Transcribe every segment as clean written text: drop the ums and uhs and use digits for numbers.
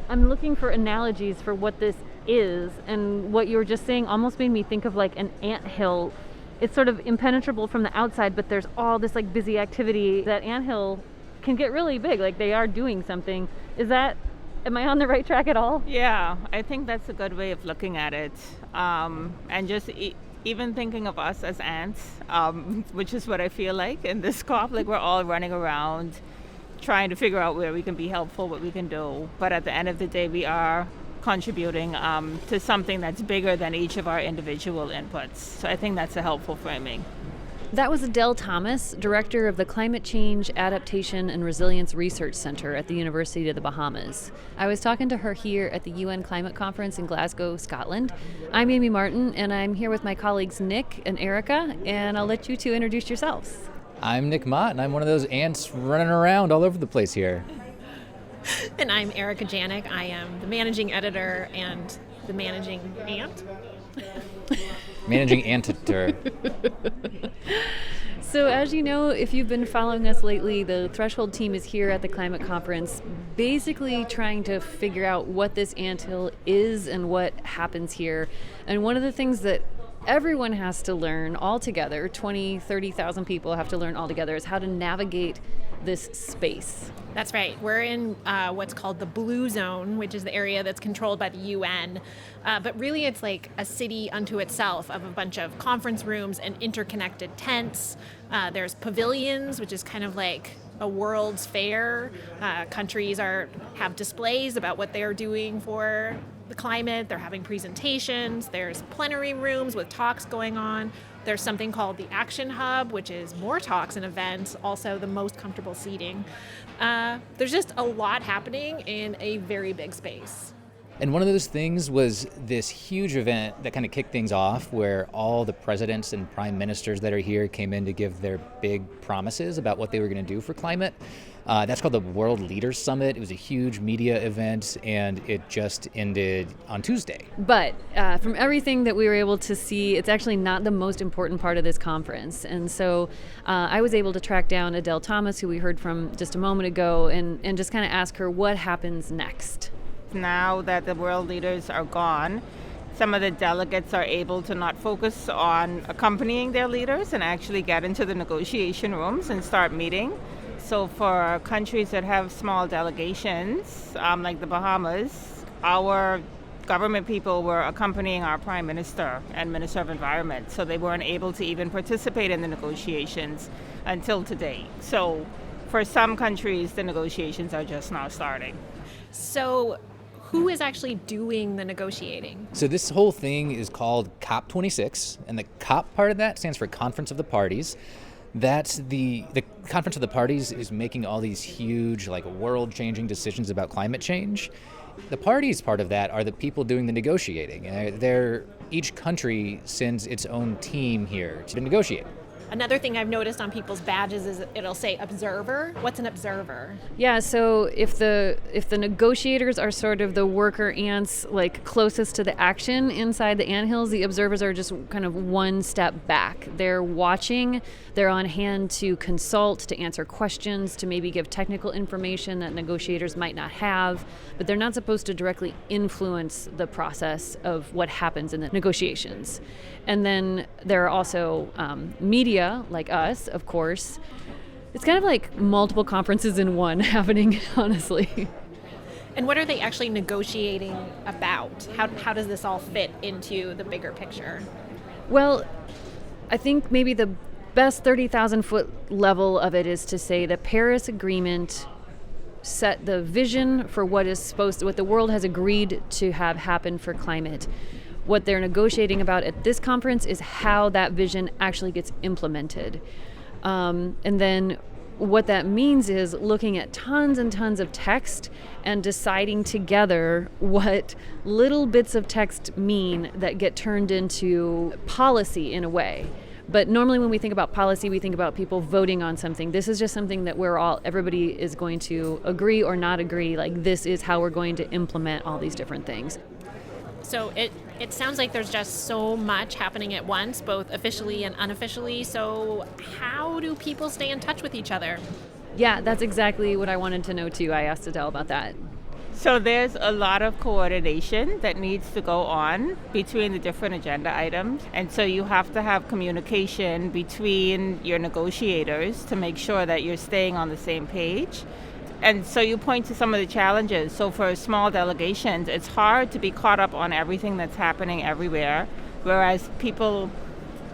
I'm looking for analogies for what this is, and what you were just saying almost made me think of like an anthill. It's sort of impenetrable from the outside, but there's all this like busy activity. That anthill can get really big, like they are doing something. Am I on the right track at all? Yeah, I think that's a good way of looking at it. And just even thinking of us as ants, which is what I feel like in this COP, like we're all running around trying to figure out where we can be helpful, what we can do. But at the end of the day, we are contributing to something that's bigger than each of our individual inputs. So I think that's a helpful framing. That was Adele Thomas, director of the Climate Change, Adaptation, and Resilience Research Center at the University of the Bahamas. I was talking to her here at the UN Climate Conference in Glasgow, Scotland. I'm Amy Martin, and I'm here with my colleagues Nick and Erica, and I'll let you two introduce yourselves. I'm Nick Mott, and I'm one of those ants running around all over the place here. And I'm Erica Janik. I am the managing editor and the managing ant. Managing antitor. So as you know, if you've been following us lately, the Threshold team is here at the climate conference basically trying to figure out what this anthill is and what happens here. And one of the things that everyone has to learn all together, 20, 30,000 people have to learn all together, is how to navigate this space. That's right. We're in what's called the Blue Zone, which is the area that's controlled by the UN. But really, it's like a city unto itself of a bunch of conference rooms and interconnected tents. There's pavilions, which is kind of like a World's Fair. Countries have displays about what they're doing for the climate. They're having presentations. There's plenary rooms with talks going on. There's something called the Action Hub, which is more talks and events, also the most comfortable seating. There's just a lot happening in a very big space. And one of those things was this huge event that kind of kicked things off, where all the presidents and prime ministers that are here came in to give their big promises about what they were going to do for climate. That's called the World Leaders Summit. It was a huge media event, and it just ended on Tuesday. But from everything that we were able to see, it's actually not the most important part of this conference. And so I was able to track down Adele Thomas, who we heard from just a moment ago, and just kind of ask her what happens next. Now that the world leaders are gone, some of the delegates are able to not focus on accompanying their leaders and actually get into the negotiation rooms and start meeting. So for countries that have small delegations, like the Bahamas, our government people were accompanying our Prime Minister and Minister of Environment, so they weren't able to even participate in the negotiations until today. So for some countries, the negotiations are just now starting. So who is actually doing the negotiating? So this whole thing is called COP26, and the COP part of that stands for Conference of the Parties. That's the Conference of the Parties is making all these huge, like, world-changing decisions about climate change. The parties part of that are the people doing the negotiating. Each country sends its own team here to negotiate. Another thing I've noticed on people's badges is it'll say observer. What's an observer? Yeah, so if the negotiators are sort of the worker ants, like closest to the action inside the anthills, the observers are just kind of one step back. They're watching, they're on hand to consult, to answer questions, to maybe give technical information that negotiators might not have, but they're not supposed to directly influence the process of what happens in the negotiations. And then there are also media, like us, of course. It's kind of like multiple conferences in one happening, honestly. And what are they actually negotiating about? How does this all fit into the bigger picture? Well, I think maybe the best 30,000 foot level of it is to say the Paris Agreement set the vision for what the world has agreed to have happen for climate. What they're negotiating about at this conference is how that vision actually gets implemented. And then what that means is looking at tons and tons of text and deciding together what little bits of text mean that get turned into policy in a way. But normally when we think about policy, we think about people voting on something. This is just something that everybody is going to agree or not agree, like this is how we're going to implement all these different things. So it sounds like there's just so much happening at once, both officially and unofficially. So how do people stay in touch with each other? Yeah, that's exactly what I wanted to know too. I asked Adele about that. So there's a lot of coordination that needs to go on between the different agenda items. And so you have to have communication between your negotiators to make sure that you're staying on the same page. And so you point to some of the challenges. So for small delegations, it's hard to be caught up on everything that's happening everywhere, whereas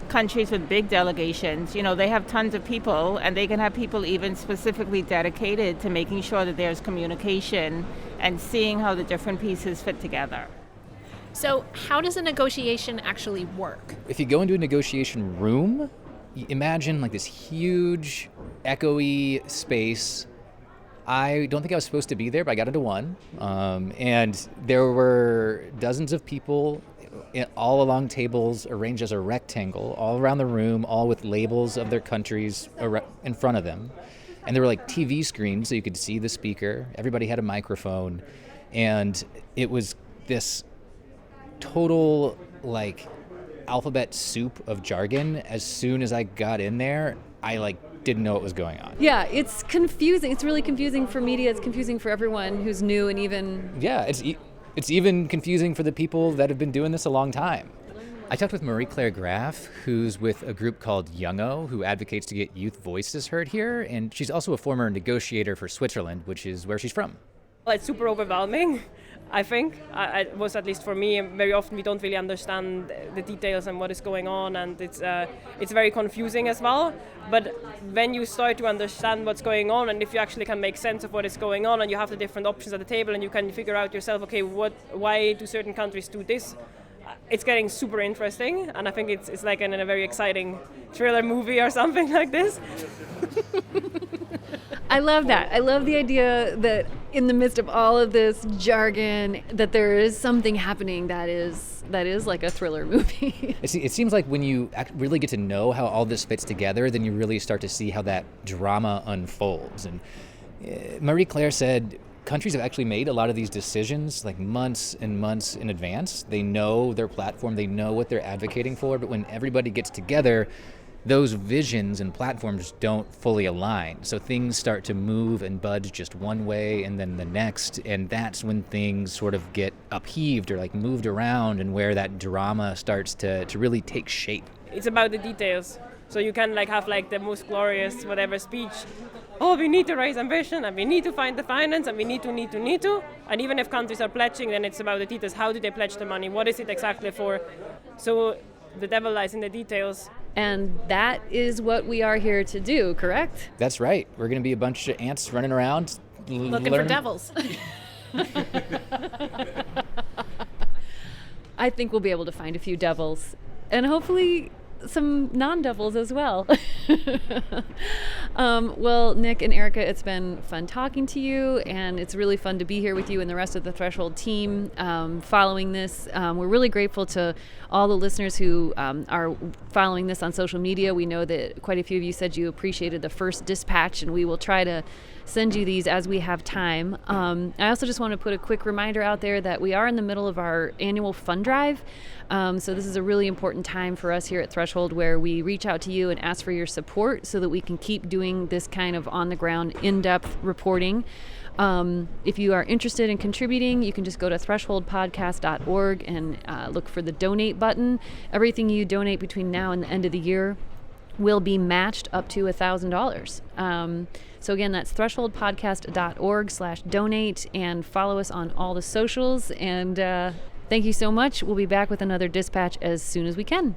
countries with big delegations, they have tons of people, and they can have people even specifically dedicated to making sure that there's communication and seeing how the different pieces fit together. So how does a negotiation actually work? If you go into a negotiation room, imagine like this huge, echoey space. I don't think I was supposed to be there, but I got into one. And there were dozens of people all along tables arranged as a rectangle, all around the room, all with labels of their countries in front of them. And there were like TV screens so you could see the speaker. Everybody had a microphone. And it was this total like alphabet soup of jargon. As soon as I got in there, I didn't know what was going on. Yeah, it's confusing. It's really confusing for media. It's confusing for everyone who's new, and even... Yeah, it's even confusing for the people that have been doing this a long time. I talked with Marie-Claire Graff, who's with a group called Youngo, who advocates to get youth voices heard here, and she's also a former negotiator for Switzerland, which is where she's from. Well, it's super overwhelming, I think. It was, at least for me. Very often we don't really understand the details and what is going on, and it's very confusing as well. But when you start to understand what's going on, and if you actually can make sense of what is going on, and you have the different options at the table, and you can figure out yourself, okay, why do certain countries do this? It's getting super interesting, and I think it's like in a very exciting thriller movie or something like this. I love that. I love the idea that in the midst of all of this jargon, that there is something happening that is like a thriller movie. It seems like when you really get to know how all this fits together, then you really start to see how that drama unfolds. And Marie-Claire said countries have actually made a lot of these decisions like months and months in advance. They know their platform, they know what they're advocating for, but when everybody gets together, those visions and platforms don't fully align. So things start to move and budge just one way and then the next, and that's when things sort of get upheaved or moved around, and where that drama starts to really take shape. It's about the details. So you can have the most glorious whatever speech. Oh, we need to raise ambition, and we need to find the finance, and we need to. And even if countries are pledging, then it's about the details. How do they pledge the money? What is it exactly for? So the devil lies in the details. And that is what we are here to do, correct? That's right. We're going to be a bunch of ants running around. Looking for devils. I think we'll be able to find a few devils. And hopefully some non-devils as well. Well, Nick and Erica, it's been fun talking to you, and it's really fun to be here with you and the rest of the Threshold team following this. We're really grateful to all the listeners who are following this on social media. We know that quite a few of you said you appreciated the first dispatch, and we will try to send you these as we have time. I also just want to put a quick reminder out there that we are in the middle of our annual fund drive. So this is a really important time for us here at Threshold, where we reach out to you and ask for your support so that we can keep doing this kind of on-the-ground, in-depth reporting. If you are interested in contributing, you can just go to thresholdpodcast.org and look for the donate button. Everything you donate between now and the end of the year will be matched up to $1,000. So again, that's thresholdpodcast.org/donate, and follow us on all the socials. And thank you so much. We'll be back with another dispatch as soon as we can.